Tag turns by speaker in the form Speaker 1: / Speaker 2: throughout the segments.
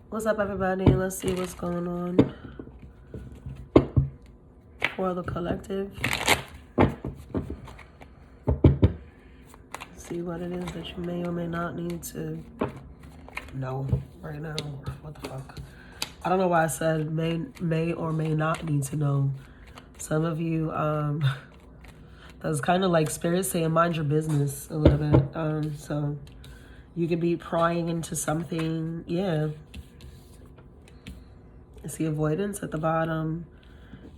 Speaker 1: What's up, everybody? Let's see what's going on for the collective. See what it is that you may or may not need to know right now. What the fuck? I don't know why I said may or may not need to know. Some of you, that's kind of like spirit saying mind your business a little bit. So you could be prying into something. Yeah. I see avoidance at the bottom.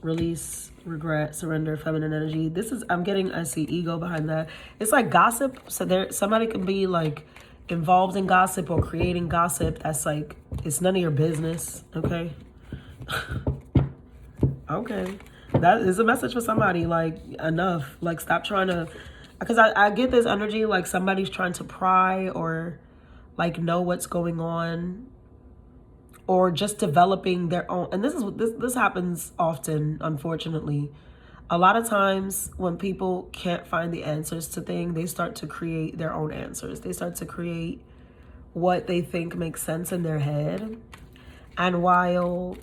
Speaker 1: Release, regret, surrender, feminine energy. This is, I see ego behind that. It's like gossip. So somebody can be like involved in gossip or creating gossip. That's like, it's none of your business. Okay. Okay. That is a message for somebody. Like, enough. Like, stop trying to, because I get this energy like somebody's trying to pry or like know what's going on, or just developing their own. And this happens often, unfortunately. A lot of times when people can't find the answers to things, they start to create their own answers. They start to create what they think makes sense in their head. And while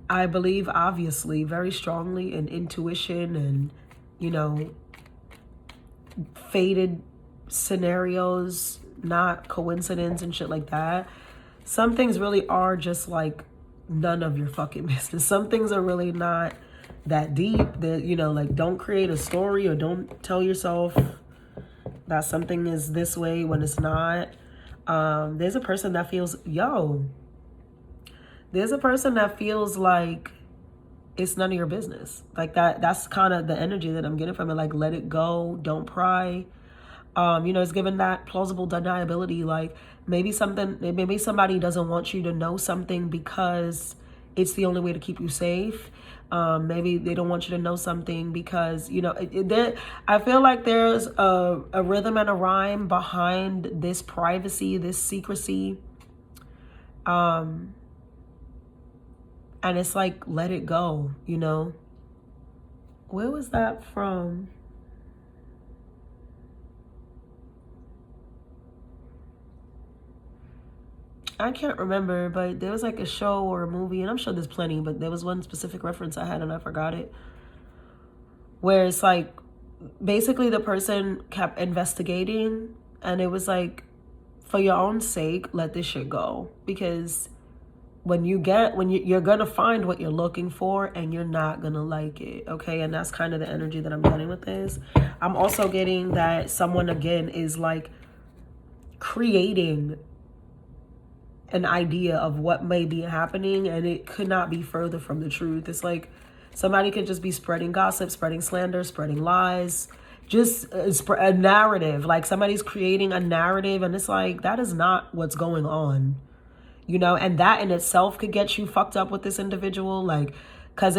Speaker 1: I believe, obviously, very strongly in intuition and, you know, fated scenarios, not coincidence and shit like that, some things really are just like none of your fucking business. Some things are really not that deep. That, you know, like, don't create a story or don't tell yourself that something is this way when it's not. There's a person that feels, there's a person that feels like it's none of your business. Like that's kind of the energy that I'm getting from it. Like, let it go. Don't pry. You know, it's given that plausible deniability. Like, maybe somebody doesn't want you to know something because it's the only way to keep you safe. Maybe they don't want you to know something because, you know, I feel like there's a rhythm and a rhyme behind this privacy, this secrecy. And it's like, let it go, you know. Where was that from? I can't remember, but there was like a show or a movie, and I'm sure there's plenty, but there was one specific reference I had and I forgot it, where it's like basically the person kept investigating and it was like, for your own sake, let this shit go, because you're gonna find what you're looking for and you're not gonna like it. Okay. And that's kind of the energy that I'm getting with this. I'm also getting that someone again is like creating an idea of what may be happening, and it could not be further from the truth. It's like somebody could just be spreading gossip, spreading slander, spreading lies, just a narrative. Like, somebody's creating a narrative, and it's like, that is not what's going on, you know. And that in itself could get you fucked up with this individual. Like, because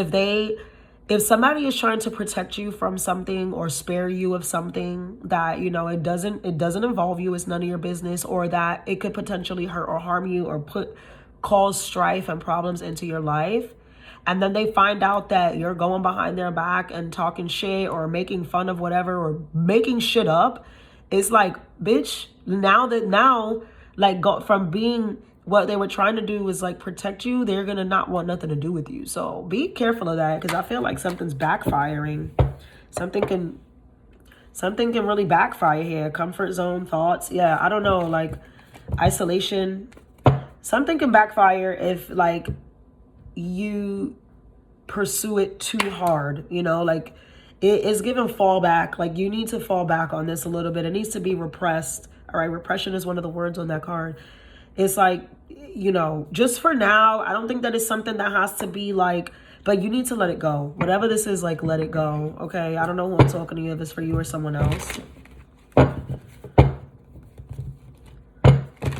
Speaker 1: if somebody is trying to protect you from something or spare you of something that, you know, it doesn't involve you, it's none of your business, or that it could potentially hurt or harm you or cause strife and problems into your life, and then they find out that you're going behind their back and talking shit or making fun of whatever or making shit up, it's like, bitch, now like, go from being what they were trying to do was like protect you, they're gonna not want nothing to do with you. So be careful of that, because I feel like something's backfiring. Something can really backfire here. Comfort zone thoughts. Yeah, I don't know, like isolation. Something can backfire if like you pursue it too hard, you know, like it is given fallback. Like, you need to fall back on this a little bit. It needs to be repressed. All right, repression is one of the words on that card. It's like, you know, just for now, I don't think that it's something that has to be like, but you need to let it go. Whatever this is, like, let it go. Okay. I don't know who I'm talking to, if it's for you or someone else. But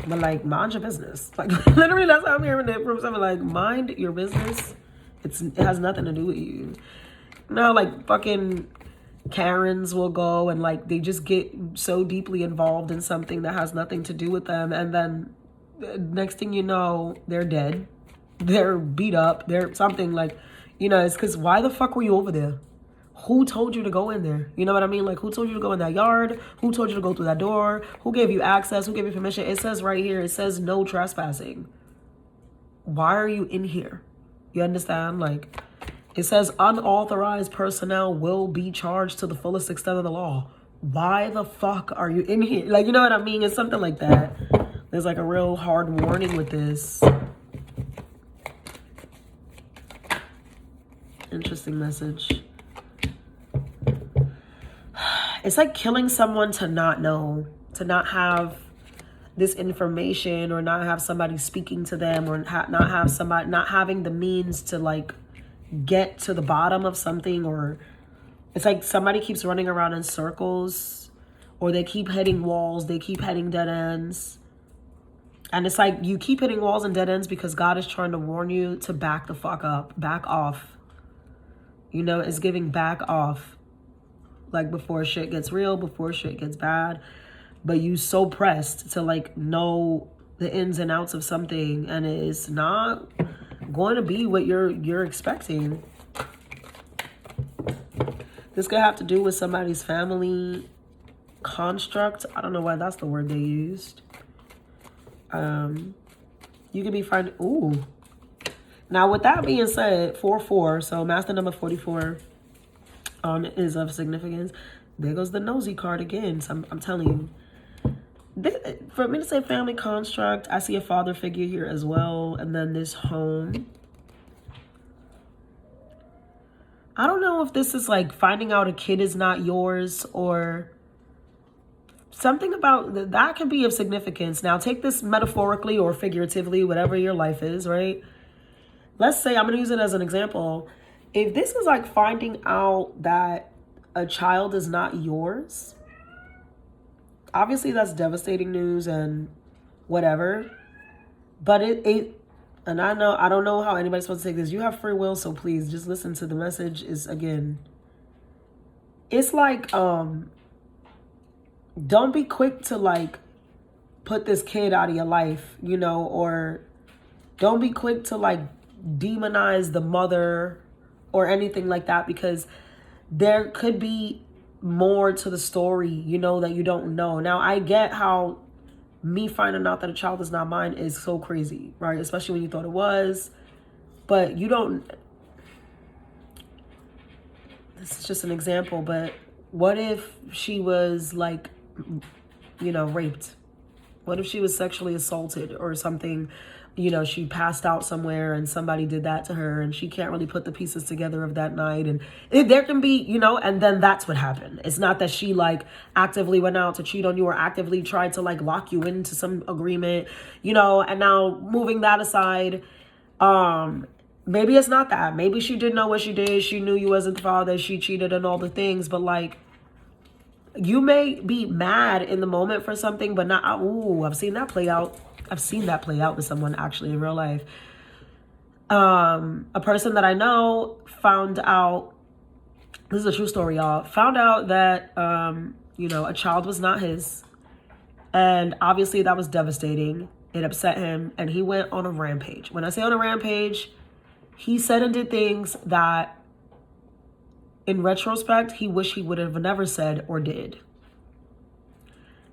Speaker 1: like, mind your business. Like, literally, that's how I'm hearing it from someone. Like, mind your business. It has nothing to do with you. No, like fucking Karens will go and like, they just get so deeply involved in something that has nothing to do with them, and then next thing you know, they're dead, they're beat up, they're something, like, you know. It's because, why the fuck were you over there? Who told you to go in there? You know what I mean? Like, who told you to go in that yard? Who told you to go through that door? Who gave you access? Who gave you permission? It says right here, it says no trespassing. why are you in here? You understand? Like, it says unauthorized personnel will be charged to the fullest extent of the law. Why the fuck are you in here? Like, you know what I mean? It's something like that. There's like a real hard warning with this. Interesting message. It's like killing someone to not know, to not have this information, or not have somebody speaking to them, or not have somebody, not having the means to like get to the bottom of something. Or it's like somebody keeps running around in circles, or they keep hitting walls, they keep hitting dead ends. And it's like you keep hitting walls and dead ends because God is trying to warn you to back the fuck up, back off. You know, it's giving back off. Like before shit gets real, before shit gets bad. But you so pressed to like know the ins and outs of something, and it's not going to be what you're expecting. This could have to do with somebody's family construct. I don't know why that's the word they used. You could be finding, ooh. Now with that being said, 4-4, so master number 44 is of significance. There goes the nosy card again. So I'm telling you. For me to say family construct, I see a father figure here as well. And then this home. I don't know if this is like finding out a kid is not yours, or something about that can be of significance. Now take this metaphorically or figuratively, whatever your life is, right? Let's say, I'm going to use it as an example. If this is like finding out that a child is not yours, obviously that's devastating news and whatever. But and I don't know how anybody's supposed to take this. You have free will, so please just listen to the message. Is again, it's like, don't be quick to like put this kid out of your life, you know, or don't be quick to like demonize the mother or anything like that, because there could be more to the story, you know, that you don't know. Now, I get how me finding out that a child is not mine is so crazy, right? Especially when you thought it was, but you don't. This is just an example, but what if she was like, you know, raped? What if she was sexually assaulted or something? You know, she passed out somewhere and somebody did that to her, and she can't really put the pieces together of that night. And there can be, you know, and then that's what happened. It's not that she like actively went out to cheat on you or actively tried to like lock you into some agreement, you know. And now moving that aside, maybe it's not that. Maybe she didn't know what she did. She knew you wasn't the father. She cheated and all the things, but like, you may be mad in the moment for something, but not, ooh, I've seen that play out. I've seen that play out with someone actually in real life. A person that I know found out, this is a true story, y'all, found out that, you know, a child was not his. And obviously that was devastating. It upset him, and he went on a rampage. When I say on a rampage, he said and did things that, in retrospect, he wished he would have never said or did.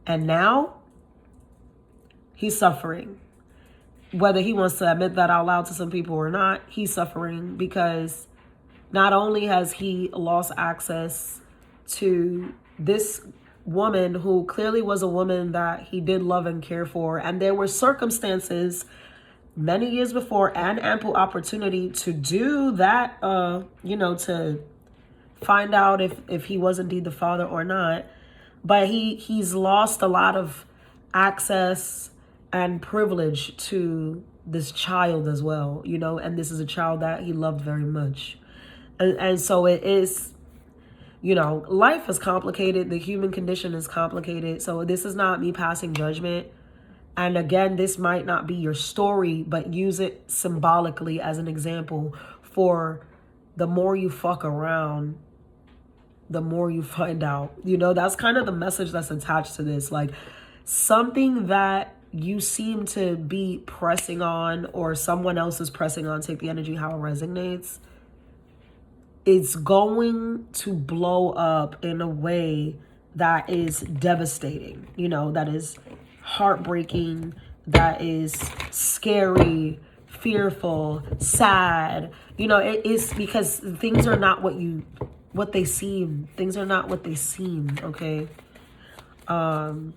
Speaker 1: And now he's suffering. Whether he wants to admit that out loud to some people or not, he's suffering because not only has he lost access to this woman who clearly was a woman that he did love and care for, and there were circumstances many years before and ample opportunity to do that, you know, to find out if he was indeed the father or not. But he's lost a lot of access and privilege to this child as well, you know, and this is a child that he loved very much. And so it is, you know, life is complicated. The human condition is complicated. So this is not me passing judgment. And again, this might not be your story, but use it symbolically as an example for the more you fuck around, the more you find out. You know, that's kind of the message that's attached to this. Like, something that you seem to be pressing on, or someone else is pressing on, take the energy how it resonates, it's going to blow up in a way that is devastating, you know, that is heartbreaking, that is scary, fearful, sad. You know, it's because things are not what they seem. Things are not what they seem, okay? And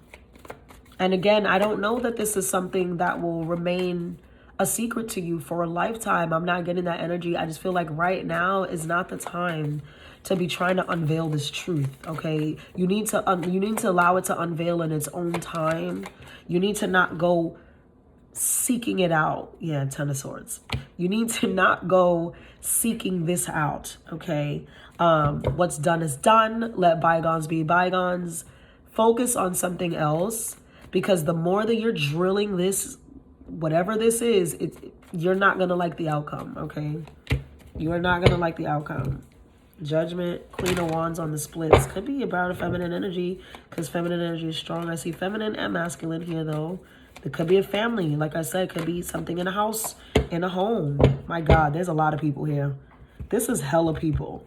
Speaker 1: again, I don't know that this is something that will remain a secret to you for a lifetime. I'm not getting that energy. I just feel like right now is not the time to be trying to unveil this truth, okay? You need to allow it to unveil in its own time. You need to not go seeking it out. Yeah, Ten of Swords. You need to not go seeking this out, okay? What's done is done. Let bygones be bygones. Focus on something else, because the more that you're drilling this, whatever this is, you're not going to like the outcome, okay? You are not going to like the outcome. Judgment, Queen of Wands on the splits. Could be about a feminine energy, because feminine energy is strong. I see feminine and masculine here, though. It could be a family. Like I said, it could be something in a house, in a home. My God, there's a lot of people here. This is hella people.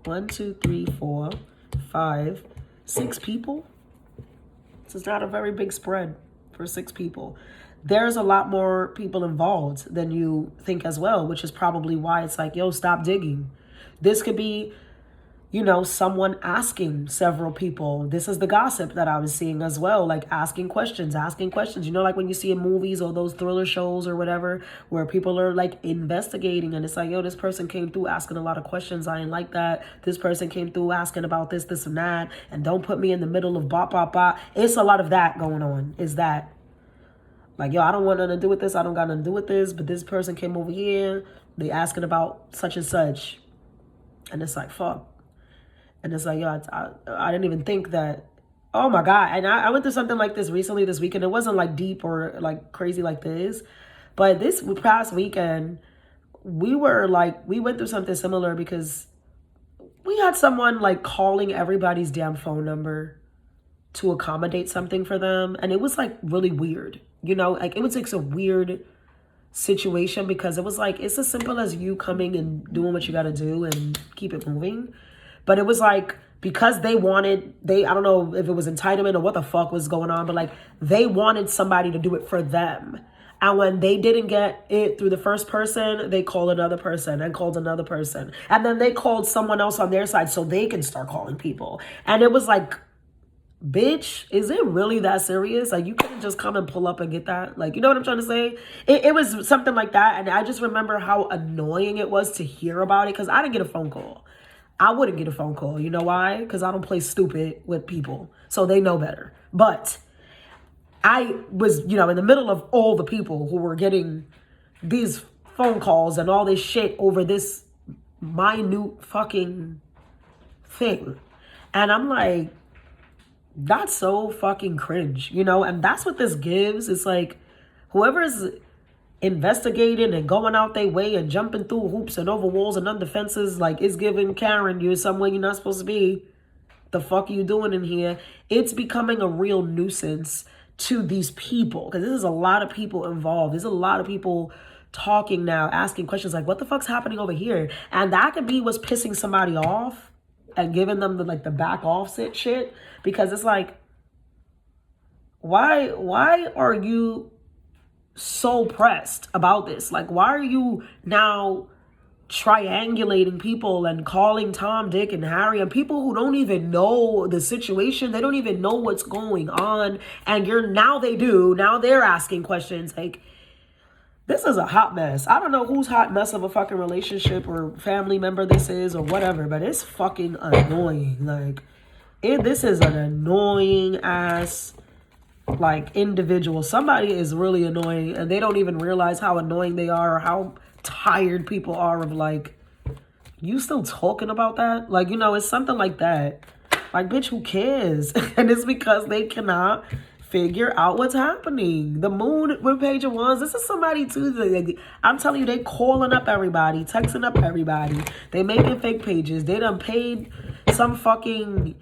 Speaker 1: 1, 2, 3, 4, 5, 6 people. This is not a very big spread for 6 people. There's a lot more people involved than you think as well, which is probably why it's like, yo, stop digging. This could be, you know, someone asking several people. This is the gossip that I was seeing as well, like asking questions. You know, like when you see in movies or those thriller shows or whatever, where people are like investigating and it's like, yo, this person came through asking a lot of questions. I didn't like that. This person came through asking about this, this, and that. And don't put me in the middle of bop, bop, bop. It's a lot of that going on. Is that like, yo, I don't want nothing to do with this. I don't got nothing to do with this. But this person came over here. They asking about such and such. And it's like, fuck. And it's like, yo, I didn't even think that. Oh, my God. And I went through something like this recently this weekend. It wasn't like deep or like crazy like this. But this past weekend, we went through something similar because we had someone like calling everybody's damn phone number to accommodate something for them. And it was like really weird. You know, like it was like a weird situation because it was like, it's as simple as you coming and doing what you got to do and keep it moving. But it was like, because I don't know if it was entitlement or what the fuck was going on, but like they wanted somebody to do it for them. And when they didn't get it through the first person, they called another person and called another person. And then they called someone else on their side so they can start calling people. And it was like, bitch, is it really that serious? Like, you couldn't just come and pull up and get that? Like, you know what I'm trying to say? It was something like that. And I just remember how annoying it was to hear about it because I didn't get a phone call. I wouldn't get a phone call. You know why? Because I don't play stupid with people. So they know better. But I was, you know, in the middle of all the people who were getting these phone calls and all this shit over this minute fucking thing. And I'm like, that's so fucking cringe, you know? And that's what this gives. It's like whoever's investigating and going out their way and jumping through hoops and over walls and under fences, like it's giving Karen, you're somewhere you're not supposed to be. The fuck are you doing in here? It's becoming a real nuisance to these people because there's a lot of people involved. There's a lot of people talking now, asking questions like, what the fuck's happening over here? And that could be what's pissing somebody off and giving them the back off shit. Because it's like, why are you so pressed about this? Like, why are you now triangulating people and calling Tom, Dick, and Harry and people who don't even know the situation? They don't even know what's going on. And now they do. Now they're asking questions. Like, this is a hot mess. I don't know whose hot mess of a fucking relationship or family member this is or whatever, but it's fucking annoying. Like, this is an annoying ass like individual. Somebody is really annoying and they don't even realize how annoying they are or how tired people are of like, you still talking about that? Like, you know, it's something like that. Like, bitch, who cares? And it's because they cannot figure out what's happening. The moon with Page of Wands, this is somebody too. I'm telling you, they calling up everybody, texting up everybody. They making fake pages. They done paid some fucking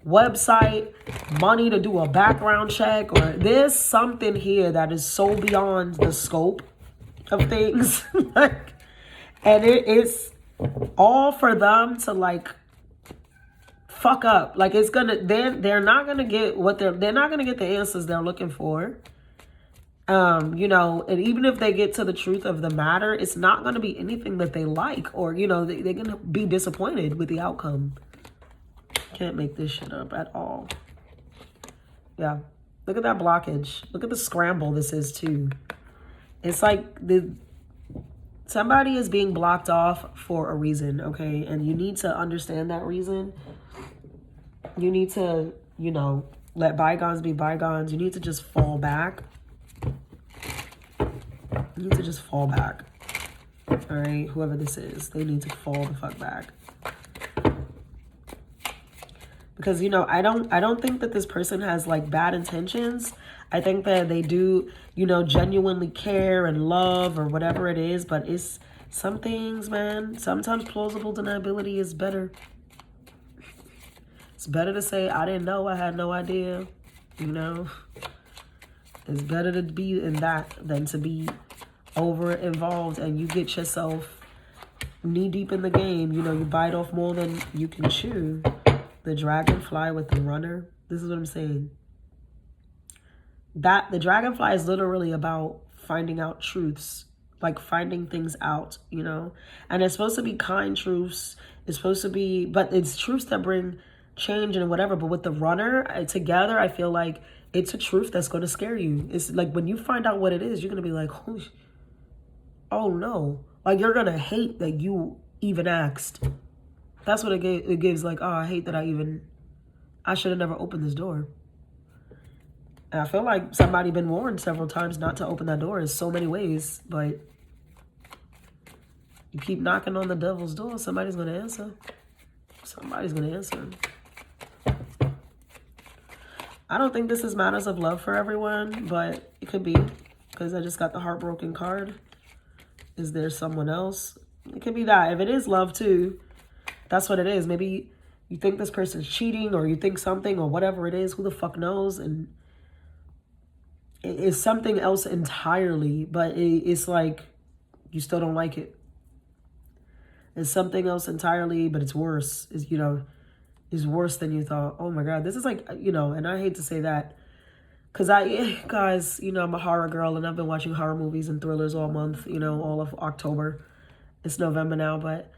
Speaker 1: website money to do a background check, or there's something here that is so beyond the scope of things. Like, and it's all for them to like fuck up. Like, it's gonna, they're not gonna get what they're not gonna get the answers they're looking for. You know, and even if they get to the truth of the matter, it's not going to be anything that they like, or, you know, they're going to be disappointed with the outcome. Can't make this shit up at all. Yeah. Look at that blockage. Look at the scramble this is too. It's like somebody is being blocked off for a reason, okay? And you need to understand that reason. You need to, you know, let bygones be bygones. You need to just fall back. You need to just fall back. All right? Whoever this is, they need to fall the fuck back. Because, you know, I don't think that this person has like bad intentions. I think that they do, you know, genuinely care and love or whatever it is. But it's some things, man. Sometimes plausible deniability is better. It's better to say, I didn't know, I had no idea. You know, it's better to be in that than to be over involved and you get yourself knee deep in the game. You know, you bite off more than you can chew. The dragonfly with the runner. This is what I'm saying. That the dragonfly is literally about finding out truths, like finding things out, you know. And it's supposed to be kind truths. It's supposed to be, but it's truths that bring change and whatever. But with the runner together, I feel like it's a truth that's going to scare you. It's like when you find out what it is, you're going to be like, oh no. Like you're going to hate that you even asked. That's what it gives, like, oh, I hate that I should have never opened this door. And I feel like somebody been warned several times not to open that door in so many ways, but you keep knocking on the devil's door, somebody's going to answer. Somebody's going to answer. I don't think this is matters of love for everyone, but it could be, because I just got the heartbroken card. Is there someone else? It could be that. If it is love too, that's what it is. Maybe you think this person's cheating or you think something or whatever it is. Who the fuck knows? And it is something else entirely. But it's like you still don't like it. It's something else entirely, but it's worse. Is, you know, is worse than you thought. Oh my God. This is like, you know, and I hate to say that. Because guys, you know, I'm a horror girl and I've been watching horror movies and thrillers all month. You know, all of October. It's November now, but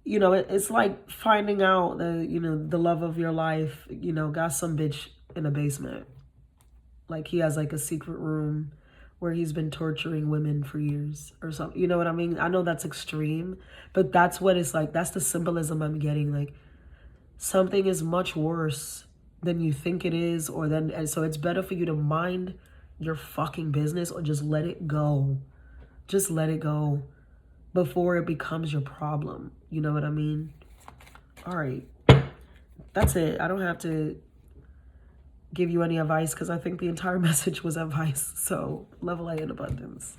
Speaker 1: you know, it's like finding out that, you know, the love of your life, you know, got some bitch in a basement. Like he has like a secret room where he's been torturing women for years or something. You know what I mean? I know that's extreme, but that's what it's like. That's the symbolism I'm getting. Like something is much worse than you think it is, or then, and so it's better for you to mind your fucking business or just let it go. Just let it go before it becomes your problem. You know what I mean? All right. That's it. I don't have to give you any advice because I think the entire message was advice. So, level A in abundance.